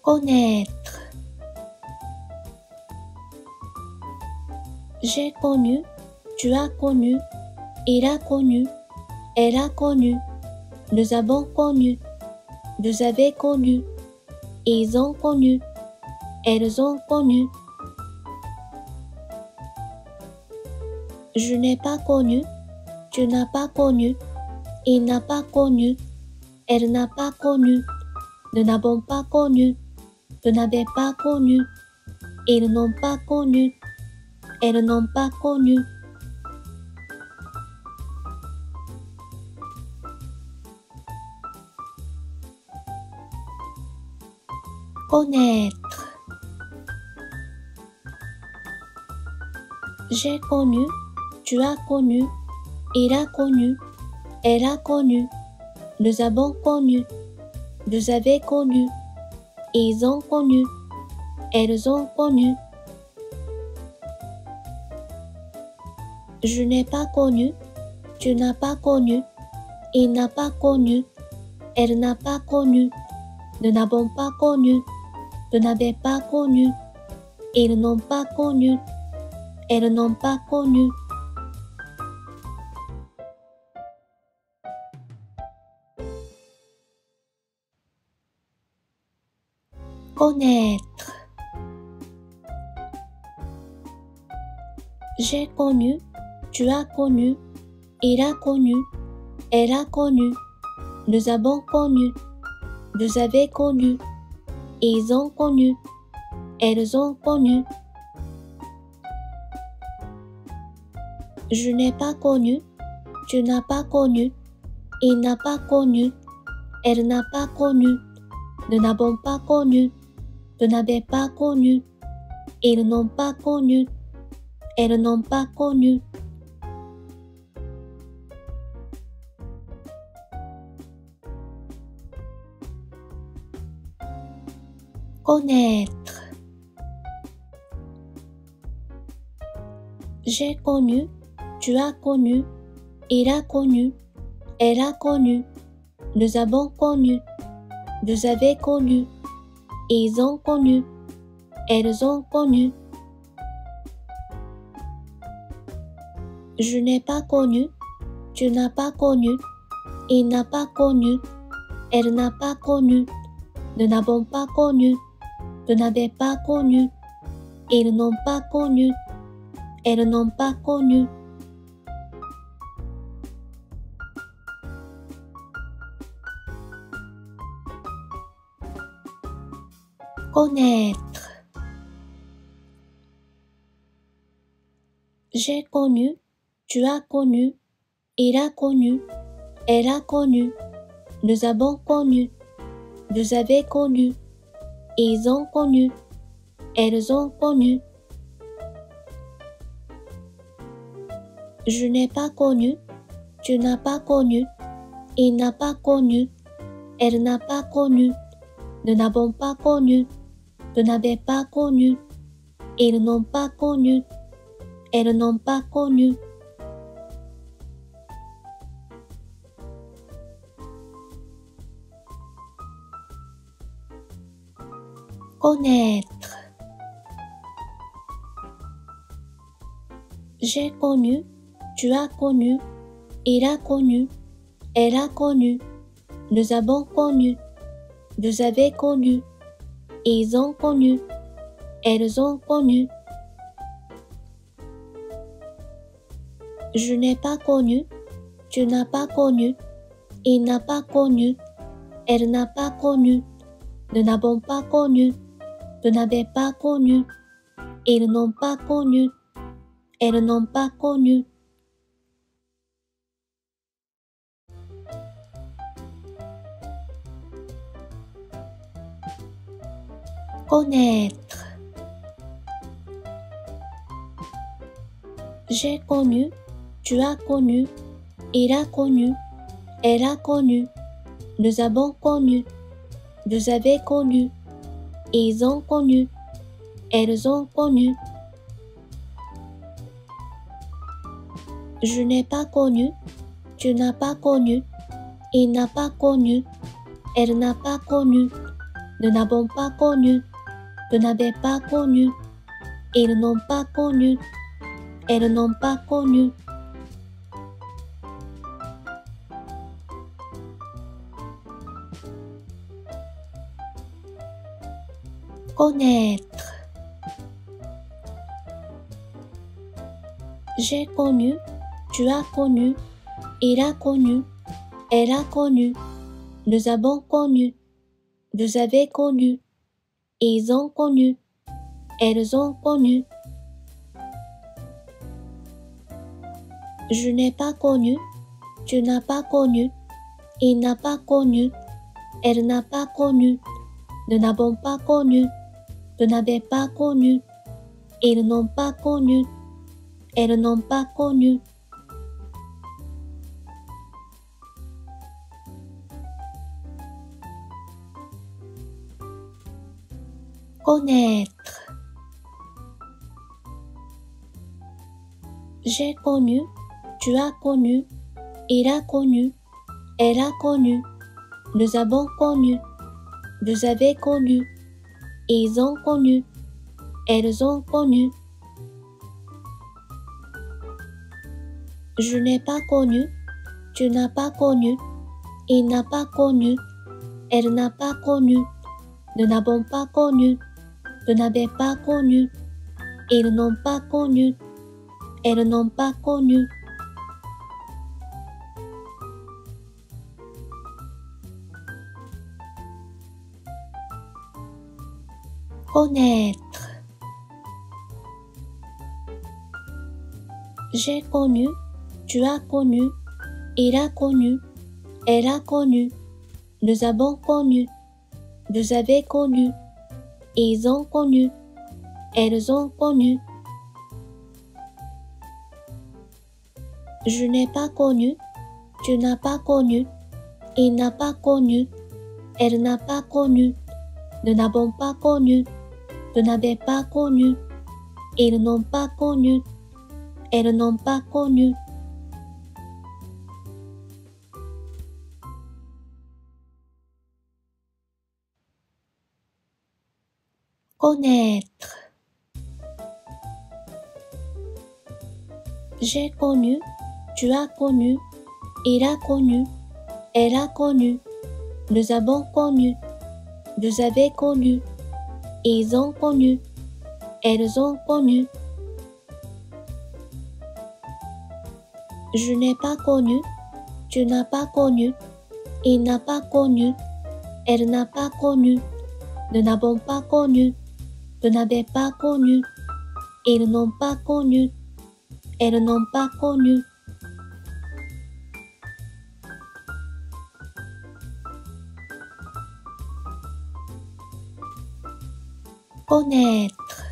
Connaître. J'ai connu, tu as connu, il a connu, elle a connu, nous avons connu, vous avez connu, ils ont connu, elles ont connu. Je n'ai pas connu, tu n'as pas connu, il n'a pas connu, elle n'a pas connu, nous n'avons pas connu, vous n'avez pas connu, ils n'ont pas connu, elles n'ont pas connu. Connaître. J'ai connu, tu as connu, il a connu, elle a connu, nous avons connu, vous avez connu, ils ont connu, elles ont connu. Je n'ai pas connu, tu n'as pas connu, il n'a pas connu, elle n'a pas connu, nous n'avons pas connu, vous n'avez pas connu, ils n'ont pas connu, elles n'ont pas connu. Connaître. J'ai connu, tu as connu, il a connu, elle a connu, nous avons connu, vous avez connu, ils ont connu, elles ont connu. Je n'ai pas connu, tu n'as pas connu, il n'a pas connu, elle n'a pas connu, nous n'avons pas connu, vous n'avez pas connu, ils n'ont pas connu, elles n'ont pas connu. Connaître. J'ai connu, tu as connu, il a connu, elle a connu, nous avons connu, vous avez connu, ils ont connu, elles ont connu. Je n'ai pas connu, tu n'as pas connu, il n'a pas connu, elle n'a pas connu, nous n'avons pas connu, vous n'avez pas connu, ils n'ont pas connu, elles n'ont pas connu. Connaître. J'ai connu, tu as connu, il a connu, elle a connu, nous avons connu, vous avez connu, ils ont connu, elles ont connu. Je n'ai pas connu, tu n'as pas connu, il n'a pas connu, elle n'a pas connu, nous n'avons pas connu, vous n'avez pas connu, ils n'ont pas connu, elles n'ont pas connu. Connaître. J'ai connu, tu as connu, il a connu, elle a connu, nous avons connu, vous avez connu, ils ont connu, elles ont connu. Je n'ai pas connu, tu n'as pas connu, il n'a pas connu, elle n'a pas connu, nous n'avons pas connu, vous n'avez pas connu, ils n'ont pas connu, elles n'ont pas connu. Connaître. J'ai connu, tu as connu, il a connu, elle a connu, nous avons connu, vous avez connu, ils ont connu, elles ont connu. Je n'ai pas connu, tu n'as pas connu, il n'a pas connu, elle n'a pas connu, nous n'avons pas connu, vous n'avez pas connu, ils n'ont pas connu, elles n'ont pas connu. Connaître. J'ai connu, tu as connu, il a connu, elle a connu, nous avons connu, vous avez connu, ils ont connu, elles ont connu. Je n'ai pas connu, tu n'as pas connu, il n'a pas connu, elle n'a pas connu, nous n'avons pas connu, vous n'avez pas connu, ils n'ont pas connu, elles n'ont pas connu. Connaître. J'ai connu, tu as connu, il a connu, elle a connu, nous avons connu, vous avez connu, ils ont connu, elles ont connu. Je n'ai pas connu, tu n'as pas connu, il n'a pas connu, elle n'a pas connu, nous n'avons pas connu, vous n'avez pas connu, ils n'ont pas connu, elles n'ont pas connu. Connaître. J'ai connu, tu as connu, il a connu, elle a connu, nous avons connu, vous avez connu, ils ont connu, elles ont connu. Je n'ai pas connu, tu n'as pas connu, il n'a pas connu, elle n'a pas connu, nous n'avons pas connu, vous n'avez pas connu, ils n'ont pas connu, elles n'ont pas connu. Connaître. J'ai connu, tu as connu, il a connu, elle a connu, nous avons connu, vous avez connu, ils ont connu, elles ont connu. Je n'ai pas connu, tu n'as pas connu, il n'a pas connu, elle n'a pas connu, nous n'avons pas connu, vous n'avez pas connu, ils n'ont pas connu, elles n'ont pas connu. Connaître.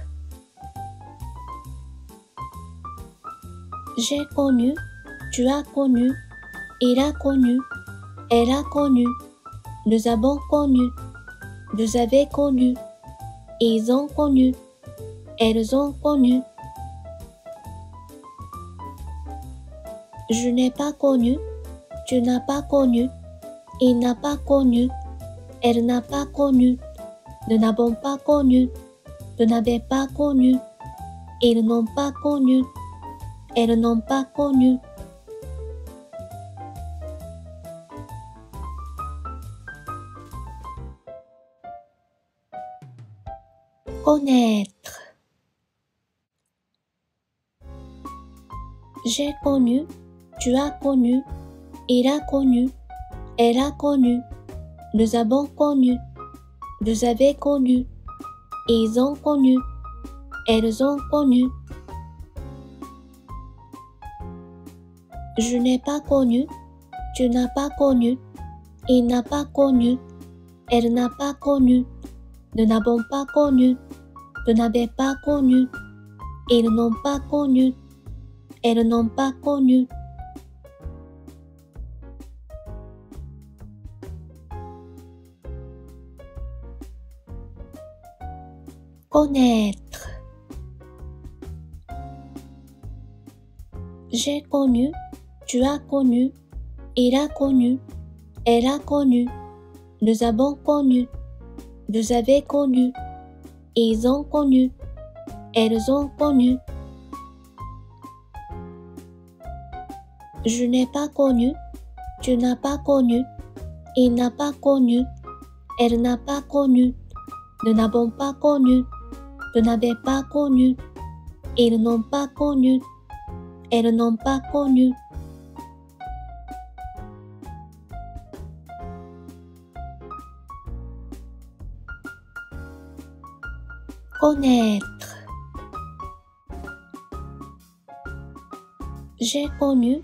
J'ai connu, tu as connu, il a connu, elle a connu, nous avons connu, vous avez connu, ils ont connu, elles ont connu. Je n'ai pas connu, tu n'as pas connu, il n'a pas connu, elle n'a pas connu, nous n'avons pas connu, vous n'avez pas connu, ils n'ont pas connu, elles n'ont pas connu. Connaître. J'ai connu, tu as connu, il a connu, elle a connu, nous avons connu, vous avez connu, ils ont connu, elles ont connu. Je n'ai pas connu, tu n'as pas connu, il n'a pas connu, elle n'a pas connu, nous n'avons pas connu, vous n'avez pas connu, ils n'ont pas connu, elles n'ont pas connu. Connaître. J'ai connu, tu as connu, il a connu, elle a connu, nous avons connu, vous avez connu, ils ont connu, elles ont connu. Je n'ai pas connu, tu n'as pas connu, il n'a pas connu, elle n'a pas connu, nous n'avons pas connu, vous n'avez pas connu, ils n'ont pas connu, elles n'ont pas connu. Connaître. J'ai connu,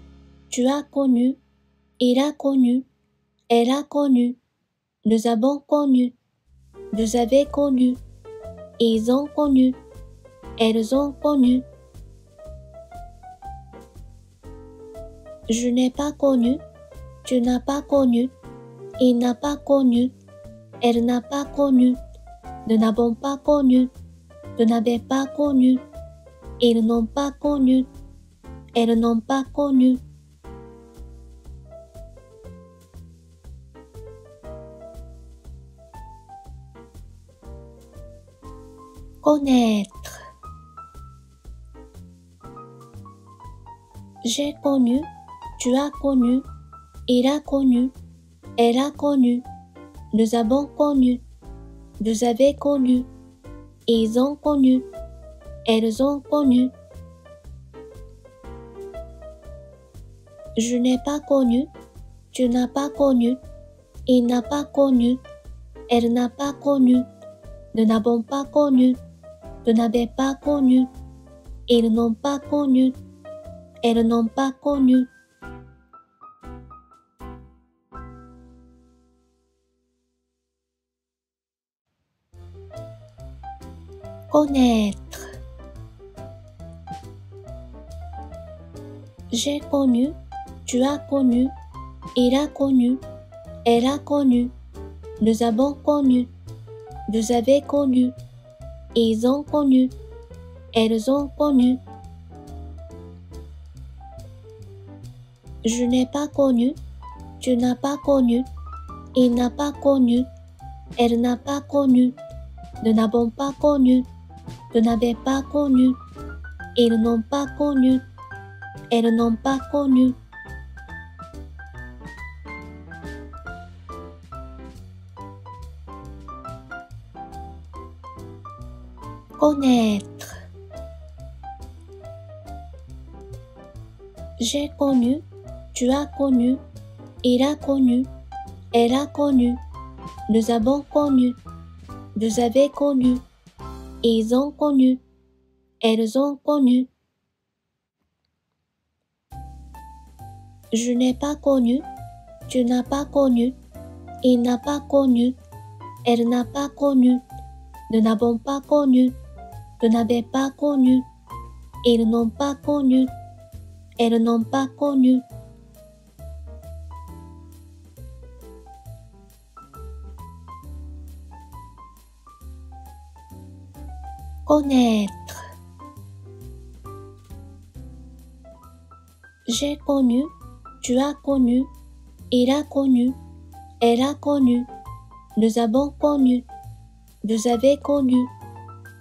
tu as connu, il a connu, elle a connu, nous avons connu, vous avez connu, ils ont connu, elles ont connu. Je n'ai pas connu, tu n'as pas connu, il n'a pas connu, elle n'a pas connu, nous n'avons pas connu, vous n'avez pas connu, ils n'ont pas connu, elles n'ont pas connu. Connaître. J'ai connu, tu as connu, il a connu, elle a connu, nous avons connu, vous avez connu, ils ont connu, elles ont connu. Je n'ai pas connu, tu n'as pas connu, il n'a pas connu, elle n'a pas connu, nous n'avons pas connu, vous n'avez pas connu, ils n'ont pas connu, elles n'ont pas connu. Connaître. J'ai connu, tu as connu, il a connu, elle a connu, nous avons connu, vous avez connu, ils ont connu, elles ont connu. Je n'ai pas connu, tu n'as pas connu, il n'a pas connu, elle n'a pas connu, nous n'avons pas connu, vous n'avez pas connu, ils n'ont pas connu, elles n'ont pas connu. Connaître. J'ai connu, tu as connu, il a connu, elle a connu, nous avons connu, vous avez connu, ils ont connu, elles ont connu. Je n'ai pas connu, tu n'as pas connu, il n'a pas connu, elle n'a pas connu, nous n'avons pas connu, vous n'avez pas connu, ils n'ont pas connu, elles n'ont pas connu. Connaître. J'ai connu, tu as connu, il a connu, elle a connu, nous avons connu, vous avez connu,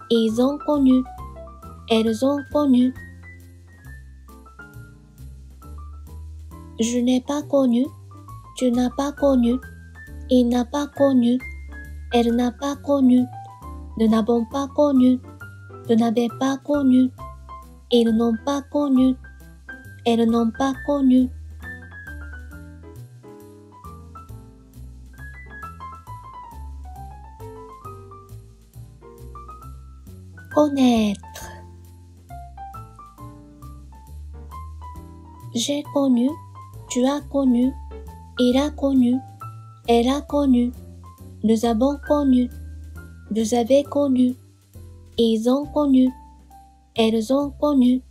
ils ont connu, elles ont connu. Je n'ai pas connu, tu n'as pas connu, il n'a pas connu, elle n'a pas connu, nous n'avons pas connu, vous n'avez pas connu, ils n'ont pas connu, elles n'ont pas connu. Connaître. J'ai connu, tu as connu, il a connu, elle a connu, nous avons connu, vous avez connu, ils ont connu, elles ont connu.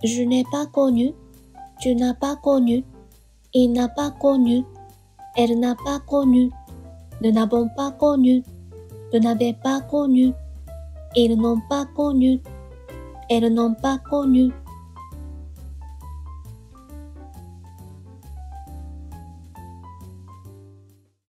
Je n'ai pas connu, tu n'as pas connu, il n'a pas connu, elle n'a pas connu, nous n'avons pas connu, vous n'avez pas connu, ils n'ont pas connu, elles n'ont pas connu.